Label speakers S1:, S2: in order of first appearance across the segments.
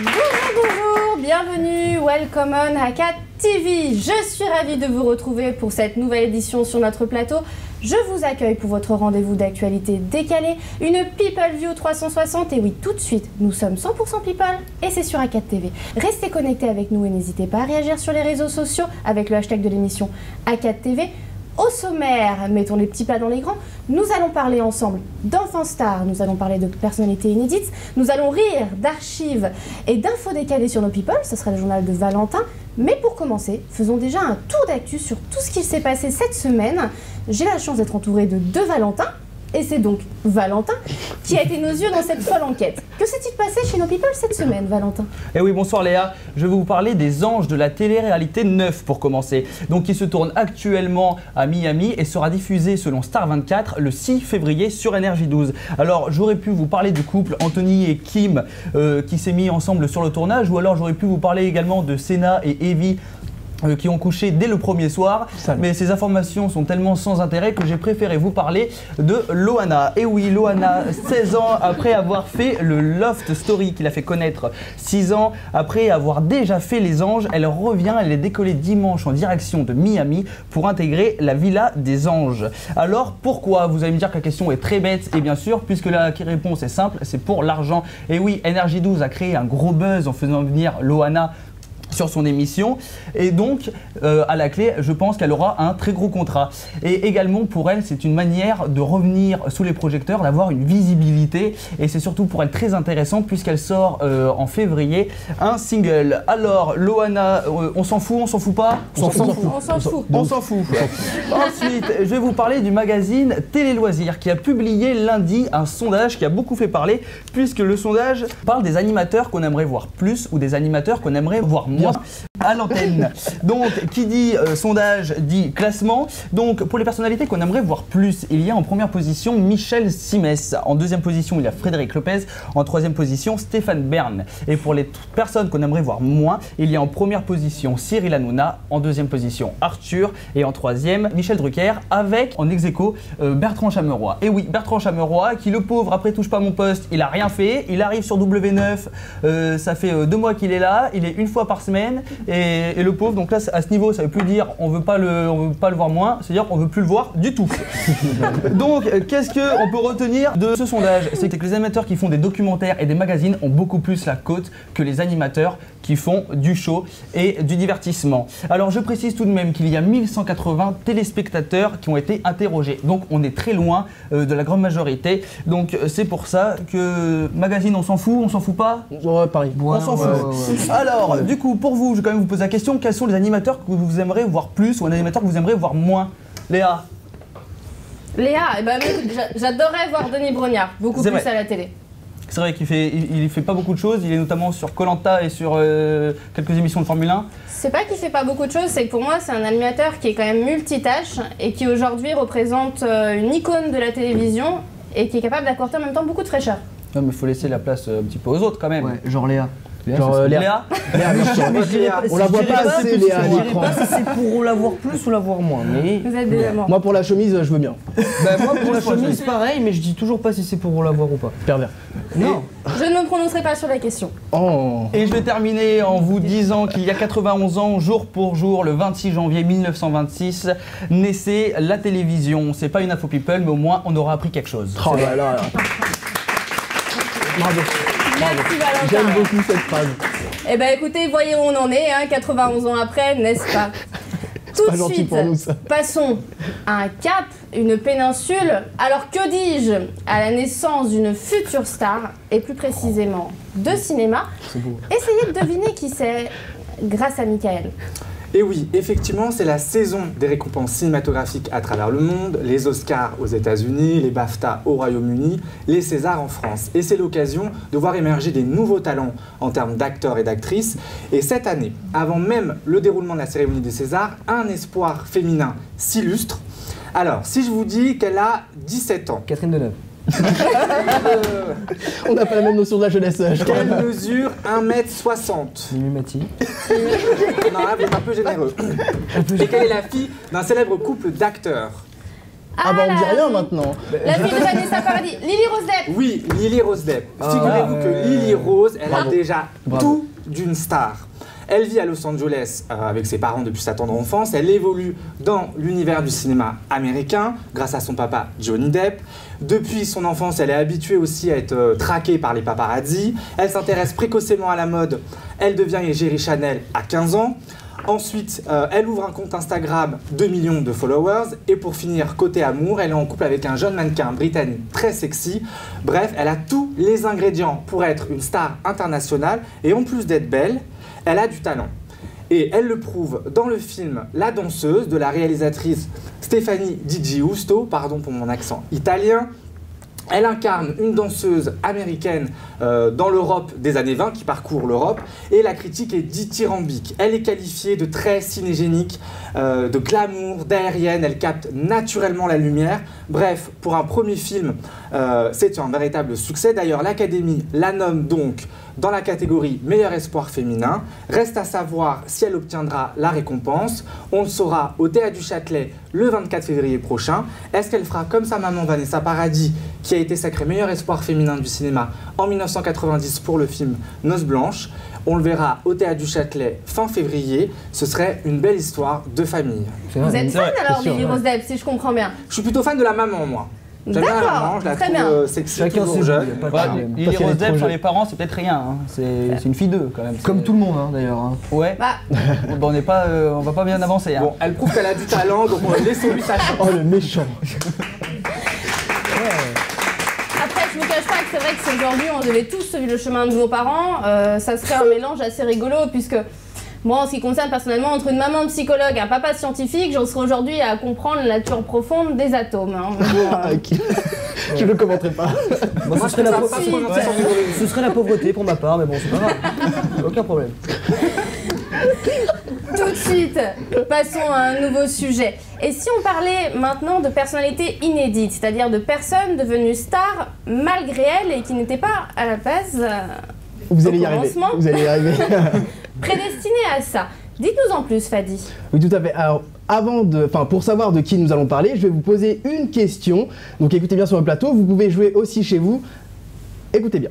S1: Bonjour, bienvenue, welcome on ACAT TV. Je suis ravie de vous retrouver pour cette nouvelle édition sur notre plateau. Je vous accueille pour votre rendez-vous d'actualité décalée, une People View 360. Et oui, tout de suite, nous sommes 100% People et c'est sur ACAT TV. Restez connectés avec nous et n'hésitez pas à réagir sur les réseaux sociaux avec le hashtag de l'émission ACAT TV. Au sommaire, mettons les petits plats dans les grands, nous allons parler ensemble d'enfants stars, nous allons parler de personnalités inédites, nous allons rire d'archives et d'infos décalées sur nos people, ce sera le journal de Valentin. Mais pour commencer, faisons déjà un tour d'actu sur tout ce qui s'est passé cette semaine. J'ai la chance d'être entourée de deux Valentins. Et c'est donc Valentin qui a été nos yeux dans cette folle enquête. Que s'est-il passé chez nos people cette semaine, Valentin?
S2: Eh oui, bonsoir Léa. Je vais vous parler des Anges de la télé-réalité 9 pour commencer. Donc qui se tourne actuellement à Miami et sera diffusé selon Star 24 le 6 février sur Énergie 12. Alors j'aurais pu vous parler du couple Anthony et Kim qui s'est mis ensemble sur le tournage, ou alors j'aurais pu vous parler également de Senna et Evie qui ont couché dès le premier soir. Mais ces informations sont tellement sans intérêt que j'ai préféré vous parler de Loana. Et oui, Loana, 16 ans après avoir fait le Loft Story qu'il a fait connaître, 6 ans après avoir déjà fait Les Anges, elle revient, elle est décollée dimanche en direction de Miami pour intégrer la Villa des Anges. Alors pourquoi? Vous allez me dire que la question est très bête, et bien sûr, puisque la réponse est simple, c'est pour l'argent. Et oui, Énergie 12 a créé un gros buzz en faisant venir Loana sur son émission, et donc à la clé je pense qu'elle aura un très gros contrat. Et également pour elle c'est une manière de revenir sous les projecteurs, d'avoir une visibilité, et c'est surtout pour elle très intéressant puisqu'elle sort en février un single. Alors Loana, on s'en fout, on s'en fout pas?
S1: On s'en fout.
S2: On s'en fout. Ensuite je vais vous parler du magazine Télé Loisirs qui a publié lundi un sondage qui a beaucoup fait parler, puisque le sondage parle des animateurs qu'on aimerait voir plus ou des animateurs qu'on aimerait voir moins à l'antenne. Donc qui dit sondage dit classement. Donc pour les personnalités qu'on aimerait voir plus, il y a en première position Michel Simès, en deuxième position il y a Frédéric Lopez, en troisième position Stéphane Bern. Et pour les personnes qu'on aimerait voir moins, il y a en première position Cyril Hanouna, en deuxième position Arthur et en troisième Michel Drucker, avec en ex-aequo Bertrand Chameroy. Et oui, Bertrand Chameroy qui, le pauvre, après Touche pas mon poste, il a rien fait, il arrive sur W9, ça fait 2 mois qu'il est là, il est une fois par semaine, et le pauvre, donc là à ce niveau ça veut plus dire on veut pas le voir moins, c'est-à-dire on veut plus le voir du tout. Donc qu'est-ce qu'on peut retenir de ce sondage? C'est que les animateurs qui font des documentaires et des magazines ont beaucoup plus la cote que les animateurs qui font du show et du divertissement. Alors je précise tout de même qu'il y a 1180 téléspectateurs qui ont été interrogés, donc on est très loin de la grande majorité. Donc c'est pour ça que magazine on s'en fout pas?
S3: Ouais, pareil.
S2: On s'en fout. Alors du coup pour vous, je vais quand même vous poser la question, quels sont les animateurs que vous aimeriez voir plus ou un animateur que vous aimeriez voir moins? Léa?
S1: Léa, eh ben, j'adorerais voir Denis Brognard, beaucoup plus à la télé.
S2: C'est vrai qu'il fait pas beaucoup de choses, il est notamment sur Koh-Lanta et sur quelques émissions de Formule 1.
S1: C'est pas qu'il fait pas beaucoup de choses, c'est que pour moi c'est un animateur qui est quand même multitâche et qui aujourd'hui représente une icône de la télévision et qui est capable d'apporter en même temps beaucoup de fraîcheur.
S2: Non mais il faut laisser la place un petit peu aux autres quand même.
S3: Ouais, genre Léa.
S2: Léa.
S3: On la voit pas assez, Léa, à l'écran.
S4: Je sais pas si c'est pour la voir plus ou la voir moins, mais...
S1: Vous êtes des amants.
S3: Moi pour la chemise, je veux bien.
S4: Bah, moi pour la chemise pareil, mais je dis toujours pas si c'est pour la voir ou pas.
S3: Pervers.
S4: Non.
S1: Je ne me prononcerai pas sur la question.
S3: Oh.
S2: Et je vais terminer en vous disant qu'il y a 91 ans, jour pour jour, le 26 janvier 1926, naissait la télévision. C'est pas une info people, mais au moins on aura appris quelque chose.
S3: Oh là là. Bravo.
S1: Merci Valentin.
S3: J'aime beaucoup cette phrase.
S1: Eh ben écoutez, voyez où on en est, hein, 91 ans après, n'est-ce pas? Tout de suite,
S3: pour nous, ça.
S1: passons à un cap, une péninsule. Alors que dis-je? À la naissance d'une future star, et plus précisément de cinéma. Essayez de deviner qui c'est grâce à Michael.
S5: Et oui, effectivement, c'est la saison des récompenses cinématographiques à travers le monde, les Oscars aux États-Unis, les BAFTA au Royaume-Uni, les Césars en France. Et c'est l'occasion de voir émerger des nouveaux talents en termes d'acteurs et d'actrices. Et cette année, avant même le déroulement de la cérémonie des Césars, un espoir féminin s'illustre. Alors, si je vous dis qu'elle a 17 ans...
S4: Catherine Deneuve.
S3: On n'a pas la même notion de la jeunesse.
S5: Qu'elle mesure 1m60.
S4: Mimi Mati.
S5: Non, là, vous êtes un peu généreux. Et qu'elle est la fille d'un célèbre couple d'acteurs.
S3: Ah bah on dit rien maintenant.
S1: La fille de Vanessa Paradis, Lily Rose Depp.
S5: Oui, Lily Rose Depp. Figurez-vous que Lily Rose, elle a déjà tout d'une star. Elle vit à Los Angeles avec ses parents depuis sa tendre enfance. Elle évolue dans l'univers du cinéma américain grâce à son papa Johnny Depp. Depuis son enfance, elle est habituée aussi à être traquée par les paparazzi. Elle s'intéresse précocement à la mode. Elle devient égérie Chanel à 15 ans. Ensuite, elle ouvre un compte Instagram, 2 millions de followers. Et pour finir, côté amour, elle est en couple avec un jeune mannequin britannique très sexy. Bref, elle a tous les ingrédients pour être une star internationale. Et en plus d'être belle, elle a du talent. Et elle le prouve dans le film La danseuse de la réalisatrice Stéphanie Di Giusto, pardon pour mon accent italien. Elle incarne une danseuse américaine dans l'Europe des années 20 qui parcourt l'Europe et la critique est dithyrambique. Elle est qualifiée de très cinégénique, de glamour, d'aérienne, elle capte naturellement la lumière. Bref, pour un premier film, c'est un véritable succès. D'ailleurs, l'Académie la nomme donc dans la catégorie meilleur espoir féminin. Reste à savoir si elle obtiendra la récompense. On le saura au Théâtre du Châtelet le 24 février prochain. Est-ce qu'elle fera comme sa maman Vanessa Paradis, qui a été sacrée meilleur espoir féminin du cinéma en 1990 pour le film Noces Blanches? On le verra au Théâtre du Châtelet fin février. Ce serait une belle histoire de famille.
S1: Vous êtes fan alors de Lily Rose Depp, si je comprends bien?
S5: Je suis plutôt fan de la maman, moi. J'aime bien la maman, je la trouve sexy, toujours jeune.
S2: Lily Rose Depp sur les parents, c'est peut-être rien. Hein. C'est une fille d'eux quand même.
S4: Comme tout le monde hein, d'ailleurs. Hein.
S2: Ouais.
S1: Bah.
S2: Bon, on va pas bien avancer. Hein.
S5: Bon, elle prouve qu'elle a du talent, donc laissons-lui sa chance.
S3: Oh le méchant.
S1: Après, je ne vous cache pas que c'est vrai que si aujourd'hui on devait tous suivre le chemin de vos parents, ça serait un mélange assez rigolo puisque moi, en ce qui concerne personnellement, entre une maman psychologue et un papa scientifique, j'en serais aujourd'hui à comprendre la nature profonde des atomes. Hein.
S3: Je ne commenterai pas.
S4: Bon, ce serait la pauvreté pour ma part, mais bon, c'est pas grave. Aucun problème.
S1: Tout de suite, passons à un nouveau sujet. Et si on parlait maintenant de personnalités inédites, c'est-à-dire de personnes devenues stars malgré elles et qui n'étaient pas à la base
S3: Vous allez y arriver. Vous allez y arriver.
S1: Prédestinées à ça. Dites-nous en plus, Fadi.
S3: Oui, tout à fait. Alors, pour savoir de qui nous allons parler, je vais vous poser une question. Donc écoutez bien sur le plateau, vous pouvez jouer aussi chez vous. Écoutez bien.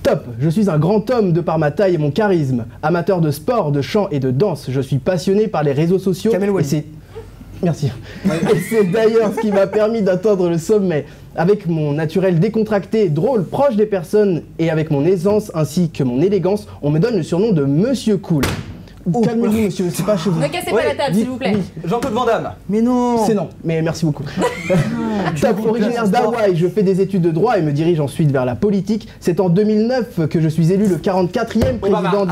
S3: Top, je suis un grand homme de par ma taille et mon charisme. Amateur de sport, de chant et de danse, je suis passionné par les réseaux sociaux. Merci. Et c'est d'ailleurs ce qui m'a permis d'atteindre le sommet. Avec mon naturel décontracté, drôle, proche des personnes et avec mon aisance ainsi que mon élégance, on me donne le surnom de Monsieur Cool. Calmez-vous monsieur, c'est pas chez vous.
S1: Ne cassez pas la table s'il vous plaît.
S2: Oui. Jean-Claude Van Damme.
S4: Mais non.
S3: C'est non, mais merci beaucoup. Top, originaire d'Hawaï, je fais des études de droit et me dirige ensuite vers la politique. C'est en 2009 que je suis élu le 44e président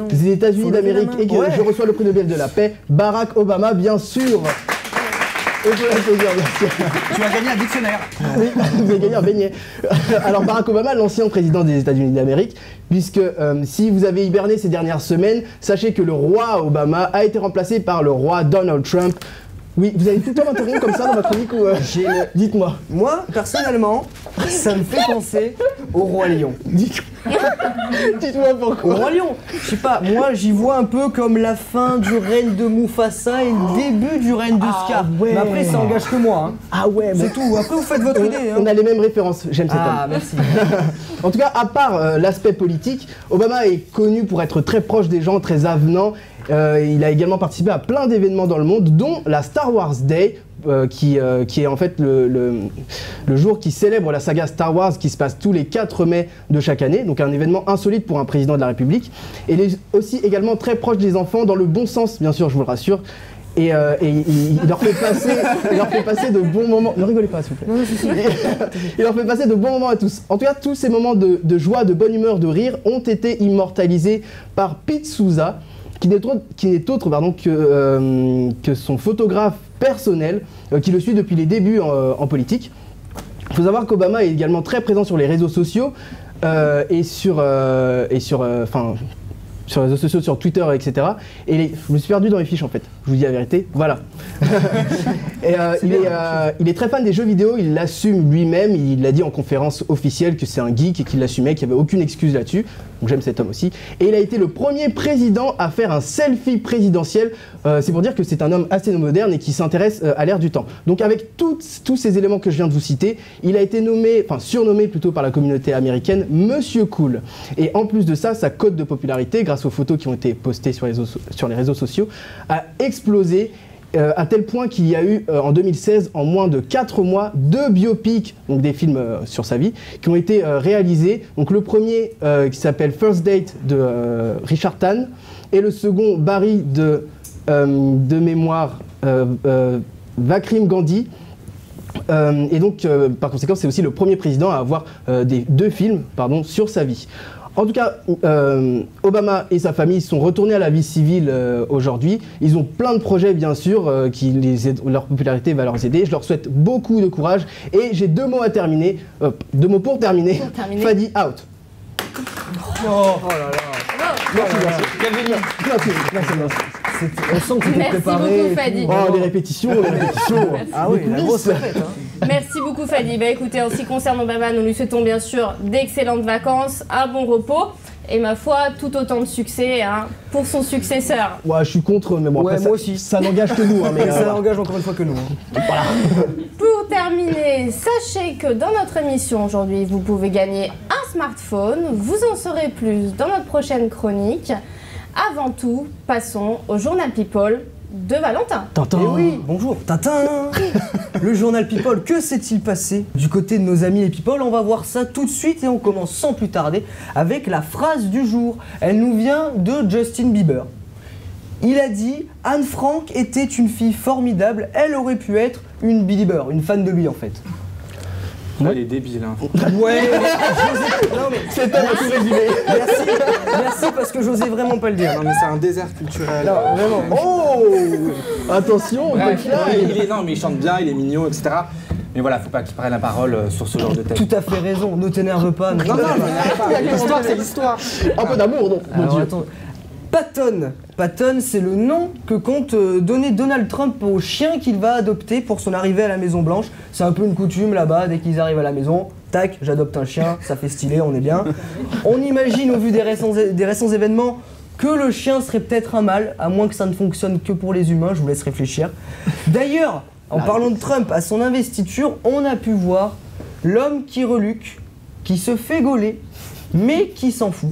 S3: des États-Unis d'Amérique et que je reçois le prix Nobel de la paix, Barack Obama bien sûr. Et je l'applaudir, merci.
S2: Tu as gagné un dictionnaire.
S3: Oui, vous avez gagné un beignet. Alors Barack Obama, l'ancien président des États-Unis d'Amérique, puisque si vous avez hiberné ces dernières semaines, sachez que le roi Obama a été remplacé par le roi Donald Trump. Oui, vous allez tout le temps m'interrompre comme ça dans ma chronique ou dites-moi.
S4: Moi, personnellement, ça me fait penser au roi lion.
S3: Dites-moi pourquoi.
S4: Au roi lion. Je sais pas, moi j'y vois un peu comme la fin du règne de Mufasa et le début du règne de Scar.
S3: Ouais.
S4: Mais après ça engage que moi. Hein.
S3: Ah ouais,
S4: c'est tout. Après vous faites votre idée. Hein.
S3: On a les mêmes références, j'aime cet homme.
S4: Ah merci.
S3: En tout cas, à part l'aspect politique, Obama est connu pour être très proche des gens, très avenant. Il a également participé à plein d'événements dans le monde, dont la Star Wars Day, qui est en fait le jour qui célèbre la saga Star Wars, qui se passe tous les 4 mai de chaque année, donc un événement insolite pour un président de la République. Et il est aussi également très proche des enfants, dans le bon sens, bien sûr, je vous le rassure. Et il leur fait passer de bons moments. Ne rigolez pas, s'il vous plaît. Il leur fait passer de bons moments à tous. En tout cas, tous ces moments de joie, de bonne humeur, de rire ont été immortalisés par Pete Souza, qui n'est autre que son photographe personnel, qui le suit depuis les débuts en politique. Il faut savoir qu'Obama est également très présent sur les réseaux sociaux et sur les réseaux sociaux, sur Twitter, etc. Et je me suis perdu dans les fiches en fait, je vous dis la vérité, voilà. Et, il est très fan des jeux vidéo, il l'assume lui-même, il l'a dit en conférence officielle que c'est un geek et qu'il l'assumait, qu'il n'y avait aucune excuse là-dessus. donc j'aime cet homme aussi. Et il a été le premier président à faire un selfie présidentiel. C'est pour dire que c'est un homme assez moderne et qui s'intéresse à l'ère du temps. Donc avec tous ces éléments que je viens de vous citer, il a été surnommé plutôt par la communauté américaine Monsieur Cool. Et en plus de ça, sa cote de popularité, grâce aux photos qui ont été postées sur les réseaux sociaux, a explosé. À tel point qu'il y a eu en 2016, en moins de 4 mois, 2 biopics, donc des films sur sa vie, qui ont été réalisés. Donc le premier qui s'appelle First Date de Richard Tan et le second Barry de mémoire Vakrim Gandhi. Et donc par conséquent c'est aussi le premier président à avoir des 2 films sur sa vie. En tout cas, Obama et sa famille sont retournés à la vie civile aujourd'hui. Ils ont plein de projets, bien sûr, leur popularité va leur aider. Je leur souhaite beaucoup de courage. Et j'ai 2 mots à terminer. 2 mots pour terminer. Fadi out.
S4: Oh là là.
S3: Merci.
S4: On sent que tu t'es
S1: Merci
S4: préparé.
S1: beaucoup, Fadi.
S3: Oh, les répétitions.
S4: Ah oui, la grosse fête.
S1: Merci beaucoup, Fadi. Bah écoutez, en ce qui concerne Obama, nous lui souhaitons bien sûr d'excellentes vacances, un bon repos et ma foi, tout autant de succès pour son successeur.
S3: Ouais, je suis contre, mais bon,
S4: Ouais,
S3: après,
S4: moi aussi.
S3: ça n'engage que nous. Mais
S4: Ça engage encore une fois que nous.
S1: Pour terminer, sachez que dans notre émission aujourd'hui, vous pouvez gagner un smartphone. Vous en saurez plus dans notre prochaine chronique. Avant tout, passons au Journal People de Valentin.
S4: Et oui, bonjour, Tintin. Le journal People, que s'est-il passé du côté de nos amis les People? On va voir ça tout de suite et on commence sans plus tarder avec la phrase du jour. Elle nous vient de Justin Bieber. Il a dit « Anne Frank était une fille formidable, elle aurait pu être une Belieber, une fan de lui en fait. »
S5: Il est débile. Hein.
S4: Ouais, non mais
S3: c'est un tout résumé.
S4: merci parce que j'osais vraiment pas le dire.
S5: Non mais c'est un désert culturel.
S4: Non, vraiment.
S3: Oh, attention,
S5: Bref,
S3: punchline.
S5: non mais il chante bien, il est mignon, etc. Mais voilà, faut pas qu'il prenne la parole sur ce genre de thème.
S4: Tout à fait raison, ne t'énerve pas.
S5: Non, je m'énerve pas. L'histoire, c'est l'histoire.
S3: Un peu d'amour, non mon
S4: Alors,
S3: Dieu.
S4: attends. Patton, c'est le nom que compte donner Donald Trump au chien qu'il va adopter pour son arrivée à la Maison Blanche. C'est un peu une coutume là-bas, dès qu'ils arrivent à la maison, tac, j'adopte un chien, ça fait stylé, on est bien. On imagine au vu des récents événements que le chien serait peut-être un mâle, à moins que ça ne fonctionne que pour les humains, je vous laisse réfléchir. D'ailleurs, en parlant de Trump, à son investiture, on a pu voir l'homme qui reluque, qui se fait gauler, mais qui s'en fout.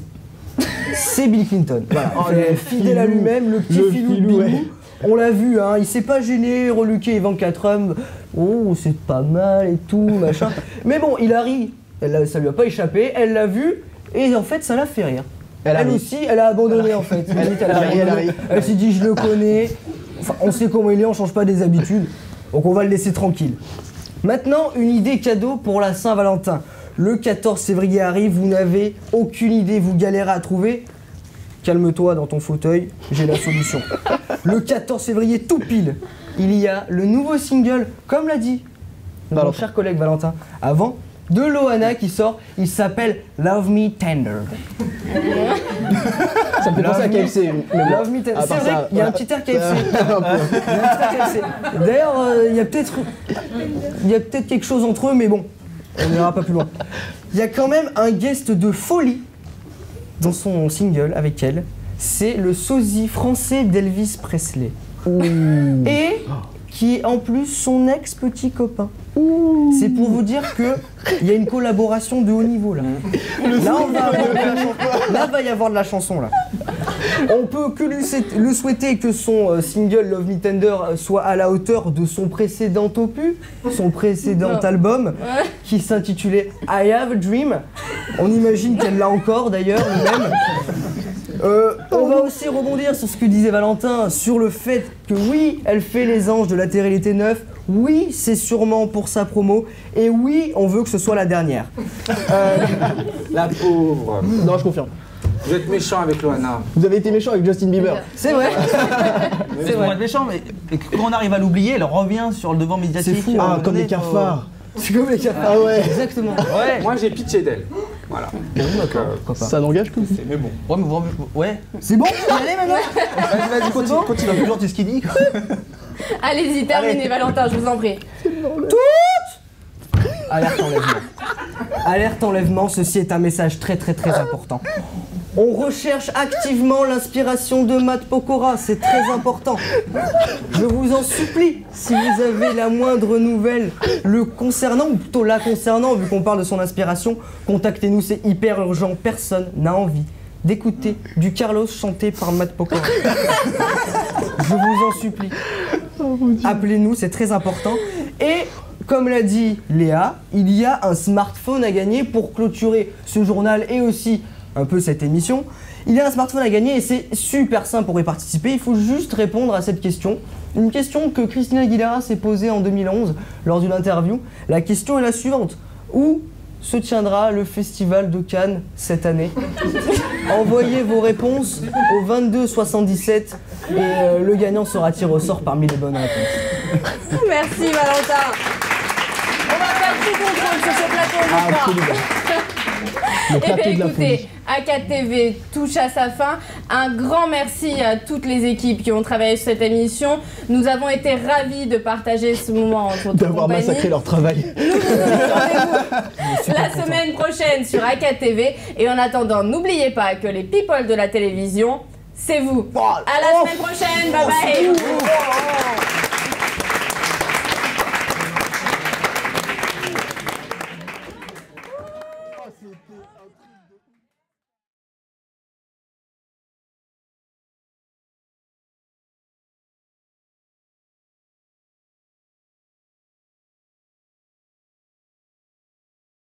S4: C'est Bill Clinton. Voilà. Fidèle à lui-même, le petit filou de Bilou.
S3: ouais.
S4: On l'a vu, hein, il s'est pas gêné, reluqué Ivanka Trump. Oh, c'est pas mal et tout, machin. Mais bon, il a ri. Ça lui a pas échappé, elle l'a vu et en fait, ça l'a fait rire. Elle aussi, elle a abandonné en fait. Elle s'est dit, je le connais. Enfin, on sait comment il est, on change pas des habitudes. Donc on va le laisser tranquille. Maintenant, une idée cadeau pour la Saint-Valentin. Le 14 février arrive, vous n'avez aucune idée, vous galérez à trouver. Calme-toi dans ton fauteuil, j'ai la solution. Le 14 février, tout pile, il y a le nouveau single, comme l'a dit mon cher collègue Valentin avant, de Loana qui sort. Il s'appelle Love Me Tender.
S3: Ça me fait penser à KFC.
S4: Love Me Tender. C'est vrai qu'il y a un petit air KFC. D'ailleurs, il y a peut-être quelque chose entre eux, mais bon, on n'ira pas plus loin. Il y a quand même un guest de folie dans son single avec elle. C'est le sosie français d'Elvis Presley. Et qui est en plus son ex-petit copain. C'est pour vous dire qu'il y a une collaboration de haut niveau là. Là, va y avoir de la chanson là. On peut que lui souhaiter que son single Love Me Tender soit à la hauteur de son précédent opus, son précédent album, qui s'intitulait I Have a Dream. On imagine qu'elle l'a encore d'ailleurs, le même. On va aussi rebondir sur ce que disait Valentin, sur le fait que oui, elle fait les anges de La Terre et l'été neuf, oui, c'est sûrement pour sa promo, et oui, on veut que ce soit la dernière.
S5: La pauvre.
S3: Non, je confirme.
S5: Vous êtes méchant avec Loana.
S3: Vous avez été méchant avec Justin Bieber.
S4: C'est vrai.
S2: C'est vrai. Méchant, mais quand on arrive à l'oublier, elle revient sur le devant médiatique.
S4: C'est fou.
S3: Ah, comme les cafards.
S4: C'est comme les cafards.
S3: Ah ouais.
S4: Exactement.
S2: Ouais.
S5: Moi, j'ai pitié d'elle. Voilà.
S3: Ça n'engage que vous.
S5: Mais bon.
S2: Ouais, mais ouais.
S4: C'est bon, allez maintenant.
S2: Vas-y, continue. Toujours tu ce qu'il dit.
S1: Allez-y, terminez, Valentin, je vous en prie.
S4: Alerte enlèvement. Alerte enlèvement, ceci est un message très important. On recherche activement l'inspiration de Matt Pokora, c'est très important. Je vous en supplie, si vous avez la moindre nouvelle le concernant, ou plutôt la concernant, vu qu'on parle de son inspiration, contactez-nous, c'est hyper urgent, personne n'a envie d'écouter du Carlos chanté par Matt Pokora. Je vous en supplie. Appelez-nous, c'est très important. Et comme l'a dit Léa, il y a un smartphone à gagner pour clôturer ce journal et aussi un peu cette émission. Il y a un smartphone à gagner et c'est super simple pour y participer. Il faut juste répondre à cette question. Une question que Christina Aguilera s'est posée en 2011 lors d'une interview. La question est la suivante. Où se tiendra le festival de Cannes cette année? Envoyez vos réponses au 22 77 et le gagnant sera tiré au sort parmi les bonnes réponses.
S1: Merci Valentin. On va faire tout contrôle sur ce plateau, je crois.
S3: Le
S1: Eh
S3: plateau
S1: bien
S3: de la folie.
S1: écoutez, A4 TV touche à sa fin. Un grand merci à toutes les équipes qui ont travaillé sur cette émission. Nous avons été ravis de partager ce moment en votre
S3: D'avoir
S1: compagnie.
S3: massacré leur travail.
S1: Nous vous donnons rendez-vous la semaine prochaine sur A4 TV. Et en attendant, n'oubliez pas que les people de la télévision, c'est vous. À la semaine prochaine. Bye bye.